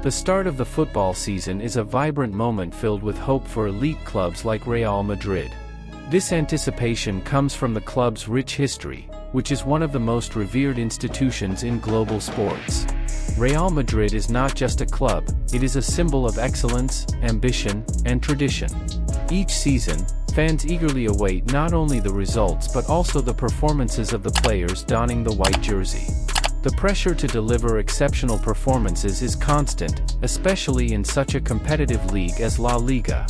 The start of the football season is a vibrant moment filled with hope for elite clubs like Real Madrid. This anticipation comes from the club's rich history, which is one of the most revered institutions in global sports. Real Madrid is not just a club, it is a symbol of excellence, ambition, and tradition. Each season, fans eagerly await not only the results but also the performances of the players donning the white jersey. The pressure to deliver exceptional performances is constant, especially in such a competitive league as La Liga.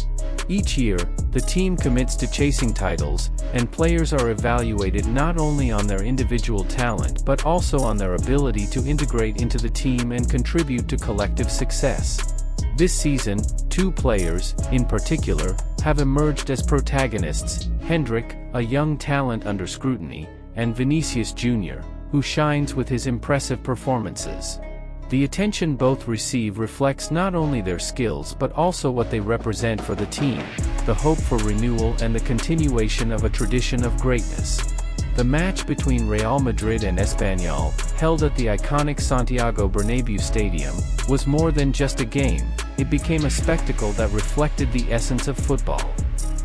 Each year, the team commits to chasing titles, and players are evaluated not only on their individual talent but also on their ability to integrate into the team and contribute to collective success. This season, two players, in particular, have emerged as protagonists: Endrick, a young talent under scrutiny, and Vinicius Jr., who shines with his impressive performances. The attention both receive reflects not only their skills but also what they represent for the team, the hope for renewal and the continuation of a tradition of greatness. The match between Real Madrid and Espanyol, held at the iconic Santiago Bernabéu Stadium, was more than just a game, it became a spectacle that reflected the essence of football.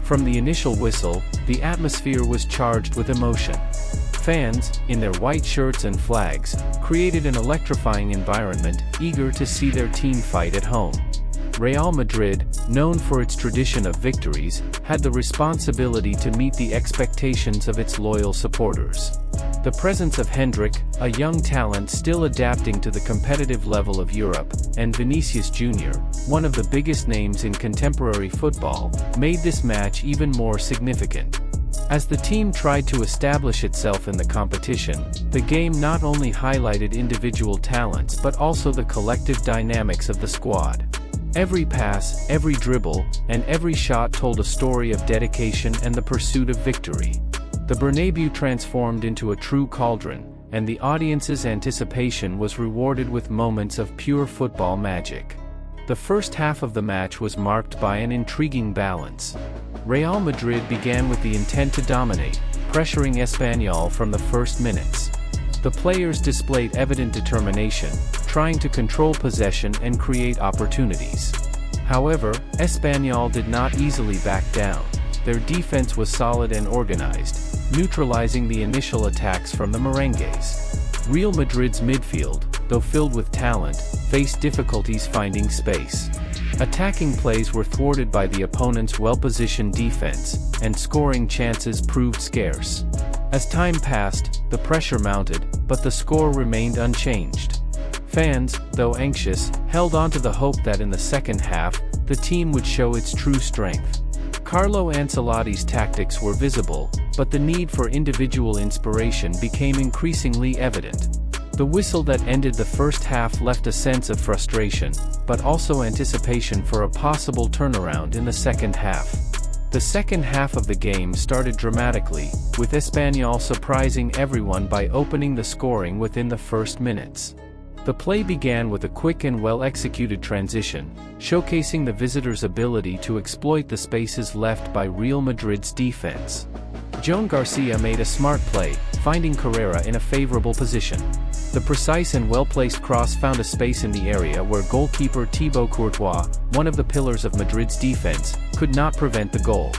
From the initial whistle, the atmosphere was charged with emotion. Fans, in their white shirts and flags, created an electrifying environment, eager to see their team fight at home. Real Madrid, known for its tradition of victories, had the responsibility to meet the expectations of its loyal supporters. The presence of Endrick, a young talent still adapting to the competitive level of Europe, and Vinicius Jr., one of the biggest names in contemporary football, made this match even more significant. As the team tried to establish itself in the competition, the game not only highlighted individual talents but also the collective dynamics of the squad. Every pass, every dribble, and every shot told a story of dedication and the pursuit of victory. The Bernabéu transformed into a true cauldron, and the audience's anticipation was rewarded with moments of pure football magic. The first half of the match was marked by an intriguing balance. Real Madrid began with the intent to dominate, pressuring Espanyol from the first minutes. The players displayed evident determination, trying to control possession and create opportunities. However, Espanyol did not easily back down. Their defense was solid and organized, neutralizing the initial attacks from the Merengues. Real Madrid's midfield, though filled with talent, faced difficulties finding space. Attacking plays were thwarted by the opponent's well-positioned defense, and scoring chances proved scarce. As time passed, the pressure mounted, but the score remained unchanged. Fans, though anxious, held on to the hope that in the second half, the team would show its true strength. Carlo Ancelotti's tactics were visible, but the need for individual inspiration became increasingly evident. The whistle that ended the first half left a sense of frustration, but also anticipation for a possible turnaround in the second half. The second half of the game started dramatically, with Espanyol surprising everyone by opening the scoring within the first minutes. The play began with a quick and well-executed transition, showcasing the visitors' ability to exploit the spaces left by Real Madrid's defense. Joan Garcia made a smart play, finding Carrera in a favorable position. The precise and well-placed cross found a space in the area where goalkeeper Thibaut Courtois, one of the pillars of Madrid's defense, could not prevent the goal.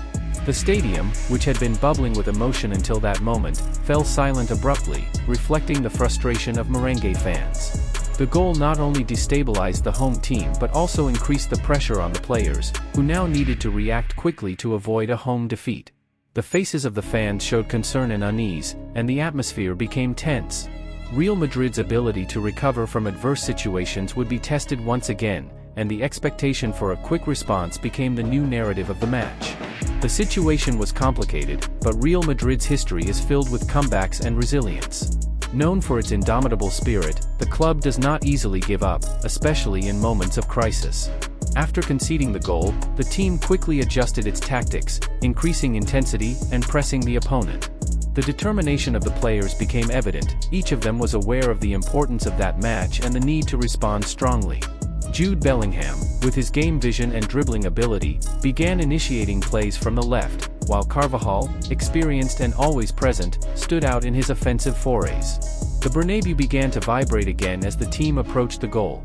The stadium, which had been bubbling with emotion until that moment, fell silent abruptly, reflecting the frustration of Merengue fans. The goal not only destabilized the home team but also increased the pressure on the players, who now needed to react quickly to avoid a home defeat. The faces of the fans showed concern and unease, and the atmosphere became tense. Real Madrid's ability to recover from adverse situations would be tested once again, and the expectation for a quick response became the new narrative of the match. The situation was complicated, but Real Madrid's history is filled with comebacks and resilience. Known for its indomitable spirit, the club does not easily give up, especially in moments of crisis. After conceding the goal, the team quickly adjusted its tactics, increasing intensity and pressing the opponent. The determination of the players became evident, each of them was aware of the importance of that match and the need to respond strongly. Jude Bellingham, with his game vision and dribbling ability, began initiating plays from the left, while Carvajal, experienced and always present, stood out in his offensive forays. The Bernabéu began to vibrate again as the team approached the goal.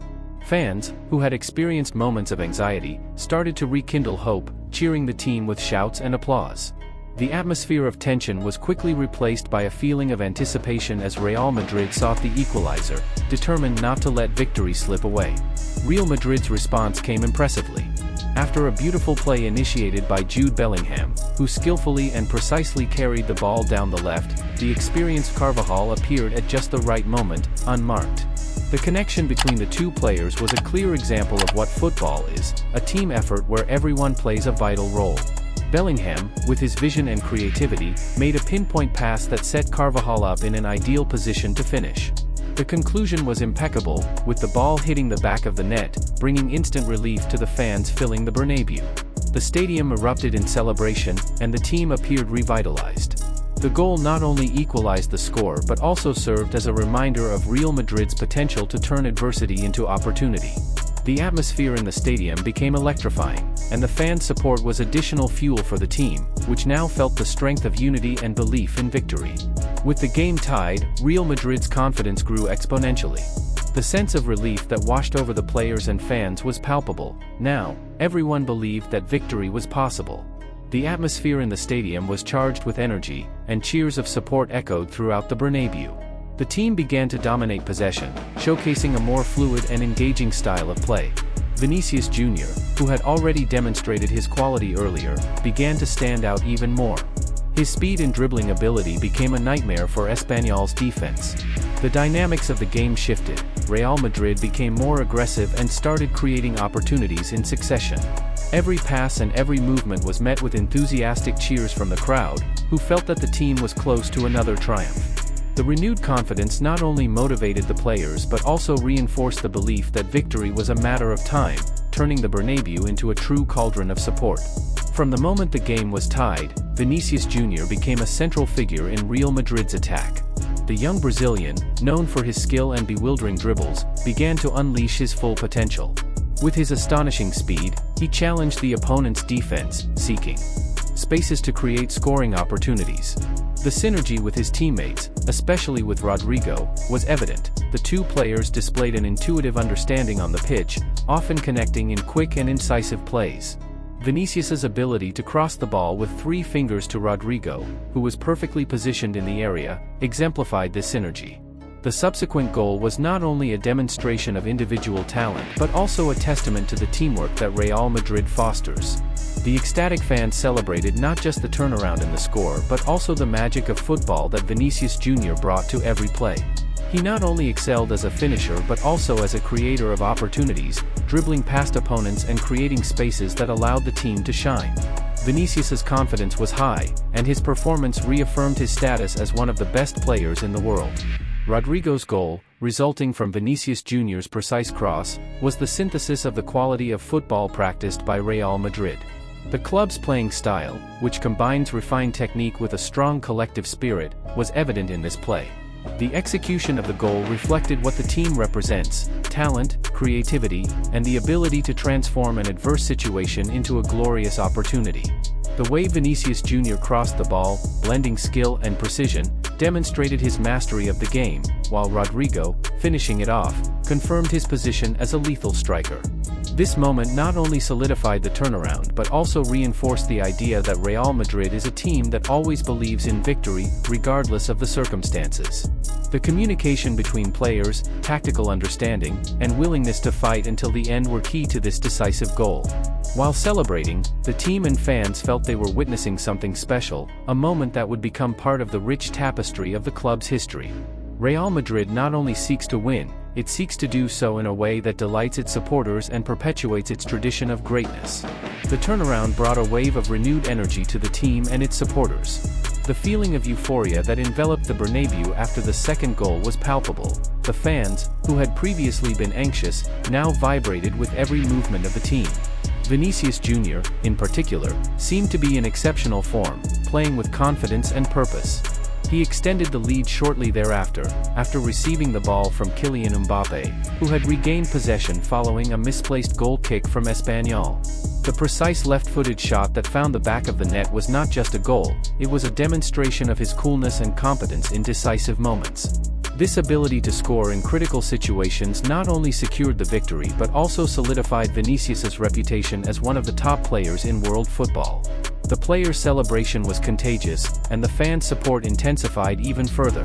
Fans, who had experienced moments of anxiety, started to rekindle hope, cheering the team with shouts and applause. The atmosphere of tension was quickly replaced by a feeling of anticipation as Real Madrid sought the equalizer, determined not to let victory slip away. Real Madrid's response came impressively. After a beautiful play initiated by Jude Bellingham, who skillfully and precisely carried the ball down the left, the experienced Carvajal appeared at just the right moment, unmarked. The connection between the two players was a clear example of what football is, a team effort where everyone plays a vital role. Bellingham, with his vision and creativity, made a pinpoint pass that set Carvajal up in an ideal position to finish. The conclusion was impeccable, with the ball hitting the back of the net, bringing instant relief to the fans filling the Bernabeu. The stadium erupted in celebration, and the team appeared revitalized. The goal not only equalized the score but also served as a reminder of Real Madrid's potential to turn adversity into opportunity. The atmosphere in the stadium became electrifying, and the fan support was additional fuel for the team, which now felt the strength of unity and belief in victory. With the game tied, Real Madrid's confidence grew exponentially. The sense of relief that washed over the players and fans was palpable. Now, everyone believed that victory was possible. The atmosphere in the stadium was charged with energy, and cheers of support echoed throughout the Bernabeu. The team began to dominate possession, showcasing a more fluid and engaging style of play. Vinicius Jr., who had already demonstrated his quality earlier, began to stand out even more. His speed and dribbling ability became a nightmare for Espanyol's defense. The dynamics of the game shifted, Real Madrid became more aggressive and started creating opportunities in succession. Every pass and every movement was met with enthusiastic cheers from the crowd, who felt that the team was close to another triumph. The renewed confidence not only motivated the players but also reinforced the belief that victory was a matter of time, turning the Bernabeu into a true cauldron of support. From the moment the game was tied, Vinicius Jr. became a central figure in Real Madrid's attack. The young Brazilian, known for his skill and bewildering dribbles, began to unleash his full potential. With his astonishing speed, he challenged the opponent's defense, seeking spaces to create scoring opportunities. The synergy with his teammates, especially with Rodrigo, was evident. The two players displayed an intuitive understanding on the pitch, often connecting in quick and incisive plays. Vinicius's ability to cross the ball with 3 fingers to Rodrigo, who was perfectly positioned in the area, exemplified this synergy. The subsequent goal was not only a demonstration of individual talent but also a testament to the teamwork that Real Madrid fosters. The ecstatic fans celebrated not just the turnaround in the score but also the magic of football that Vinicius Jr. brought to every play. He not only excelled as a finisher but also as a creator of opportunities, dribbling past opponents and creating spaces that allowed the team to shine. Vinicius's confidence was high, and his performance reaffirmed his status as one of the best players in the world. Rodrigo's goal, resulting from Vinicius Jr.'s precise cross, was the synthesis of the quality of football practiced by Real Madrid. The club's playing style, which combines refined technique with a strong collective spirit, was evident in this play. The execution of the goal reflected what the team represents: talent, creativity, and the ability to transform an adverse situation into a glorious opportunity. The way Vinicius Jr. crossed the ball, blending skill and precision, demonstrated his mastery of the game, while Rodrigo, finishing it off, confirmed his position as a lethal striker. This moment not only solidified the turnaround but also reinforced the idea that Real Madrid is a team that always believes in victory, regardless of the circumstances. The communication between players, tactical understanding, and willingness to fight until the end were key to this decisive goal. While celebrating, the team and fans felt they were witnessing something special, a moment that would become part of the rich tapestry of the club's history. Real Madrid not only seeks to win, it seeks to do so in a way that delights its supporters and perpetuates its tradition of greatness. The turnaround brought a wave of renewed energy to the team and its supporters. The feeling of euphoria that enveloped the Bernabeu after the second goal was palpable. The fans, who had previously been anxious, now vibrated with every movement of the team. Vinicius Jr., in particular, seemed to be in exceptional form, playing with confidence and purpose. He extended the lead shortly thereafter, after receiving the ball from Kylian Mbappé, who had regained possession following a misplaced goal kick from Espanyol. The precise left-footed shot that found the back of the net was not just a goal, it was a demonstration of his coolness and competence in decisive moments. This ability to score in critical situations not only secured the victory but also solidified Vinicius's reputation as one of the top players in world football. The players' celebration was contagious, and the fans' support intensified even further.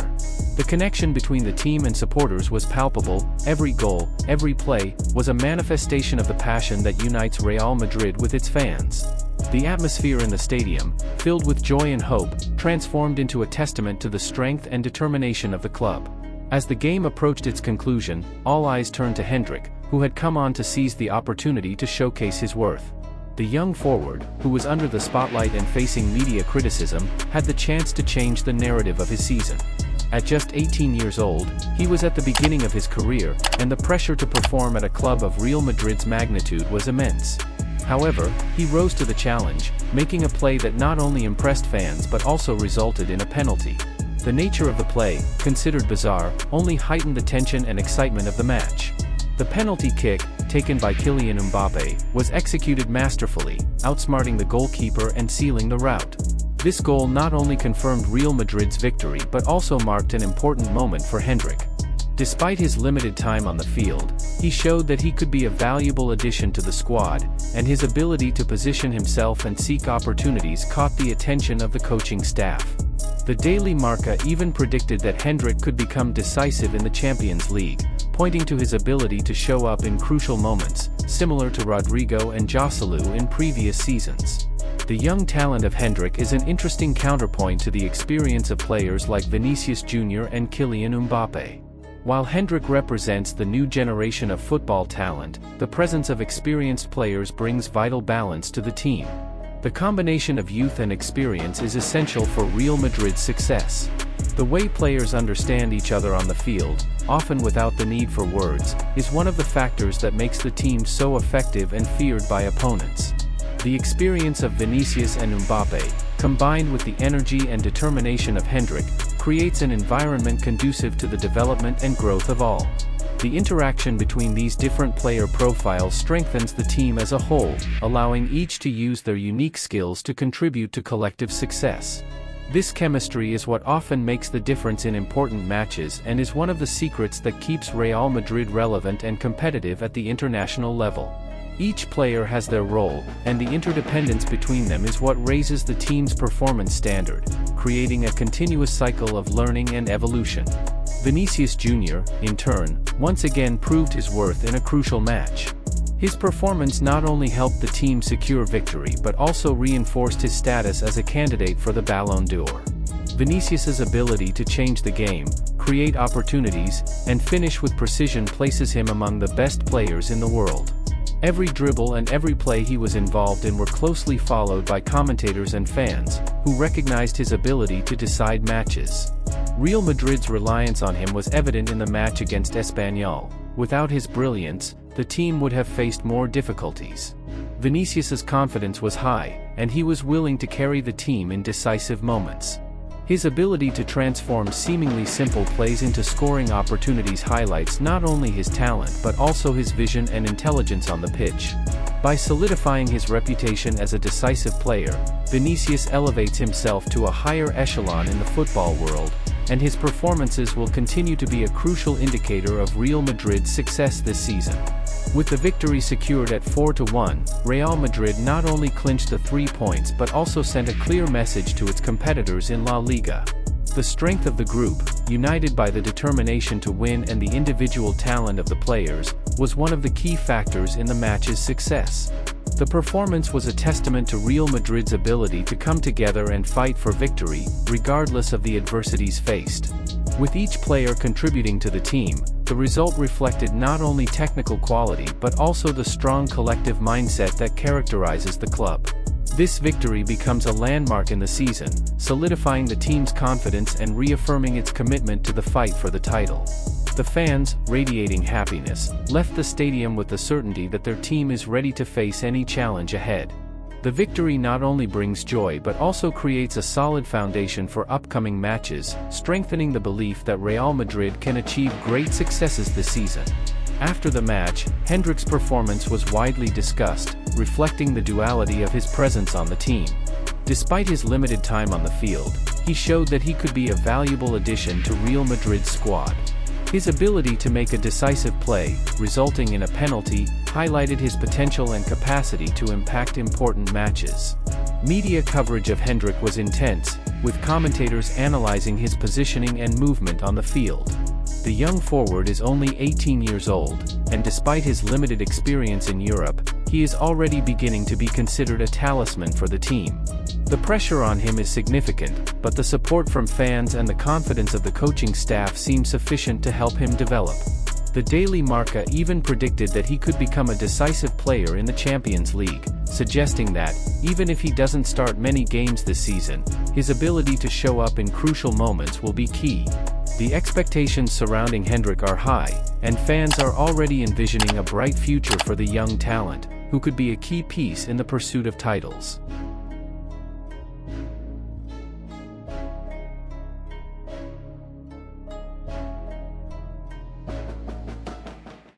The connection between the team and supporters was palpable. Every goal, every play, was a manifestation of the passion that unites Real Madrid with its fans. The atmosphere in the stadium, filled with joy and hope, transformed into a testament to the strength and determination of the club. As the game approached its conclusion, all eyes turned to Endrick, who had come on to seize the opportunity to showcase his worth. The young forward, who was under the spotlight and facing media criticism, had the chance to change the narrative of his season. At just 18 years old, he was at the beginning of his career, and the pressure to perform at a club of Real Madrid's magnitude was immense. However, he rose to the challenge, making a play that not only impressed fans but also resulted in a penalty. The nature of the play, considered bizarre, only heightened the tension and excitement of the match. The penalty kick, taken by Kylian Mbappé, was executed masterfully, outsmarting the goalkeeper and sealing the rout. This goal not only confirmed Real Madrid's victory but also marked an important moment for Endrick. Despite his limited time on the field, he showed that he could be a valuable addition to the squad, and his ability to position himself and seek opportunities caught the attention of the coaching staff. The Daily Marca even predicted that Endrick could become decisive in the Champions League, pointing to his ability to show up in crucial moments, similar to Rodrigo and Joselu in previous seasons. The young talent of Endrick is an interesting counterpoint to the experience of players like Vinicius Jr. and Kylian Mbappé. While Endrick represents the new generation of football talent, the presence of experienced players brings vital balance to the team. The combination of youth and experience is essential for Real Madrid's success. The way players understand each other on the field, often without the need for words, is one of the factors that makes the team so effective and feared by opponents. The experience of Vinicius and Mbappé, combined with the energy and determination of Endrick, creates an environment conducive to the development and growth of all. The interaction between these different player profiles strengthens the team as a whole, allowing each to use their unique skills to contribute to collective success. This chemistry is what often makes the difference in important matches and is one of the secrets that keeps Real Madrid relevant and competitive at the international level. Each player has their role, and the interdependence between them is what raises the team's performance standard, creating a continuous cycle of learning and evolution. Vinicius Jr., in turn, once again proved his worth in a crucial match. His performance not only helped the team secure victory but also reinforced his status as a candidate for the Ballon d'Or. Vinicius's ability to change the game, create opportunities, and finish with precision places him among the best players in the world. Every dribble and every play he was involved in were closely followed by commentators and fans, who recognized his ability to decide matches. Real Madrid's reliance on him was evident in the match against Espanyol. Without his brilliance, the team would have faced more difficulties. Vinicius's confidence was high, and he was willing to carry the team in decisive moments. His ability to transform seemingly simple plays into scoring opportunities highlights not only his talent but also his vision and intelligence on the pitch. By solidifying his reputation as a decisive player, Vinicius elevates himself to a higher echelon in the football world, and his performances will continue to be a crucial indicator of Real Madrid's success this season. With the victory secured at 4-1, Real Madrid not only clinched the 3 points but also sent a clear message to its competitors in La Liga. The strength of the group, united by the determination to win and the individual talent of the players, was one of the key factors in the match's success. The performance was a testament to Real Madrid's ability to come together and fight for victory, regardless of the adversities faced. With each player contributing to the team, the result reflected not only technical quality but also the strong collective mindset that characterizes the club. This victory becomes a landmark in the season, solidifying the team's confidence and reaffirming its commitment to the fight for the title. The fans, radiating happiness, left the stadium with the certainty that their team is ready to face any challenge ahead. The victory not only brings joy but also creates a solid foundation for upcoming matches, strengthening the belief that Real Madrid can achieve great successes this season. After the match, Endrick's performance was widely discussed, reflecting the duality of his presence on the team. Despite his limited time on the field, he showed that he could be a valuable addition to Real Madrid's squad. His ability to make a decisive play, resulting in a penalty, highlighted his potential and capacity to impact important matches. Media coverage of Endrick was intense, with commentators analyzing his positioning and movement on the field. The young forward is only 18 years old, and despite his limited experience in Europe, he is already beginning to be considered a talisman for the team. The pressure on him is significant, but the support from fans and the confidence of the coaching staff seem sufficient to help him develop. The Daily Marca even predicted that he could become a decisive player in the Champions League, suggesting that, even if he doesn't start many games this season, his ability to show up in crucial moments will be key. The expectations surrounding Endrick are high, and fans are already envisioning a bright future for the young talent, who could be a key piece in the pursuit of titles.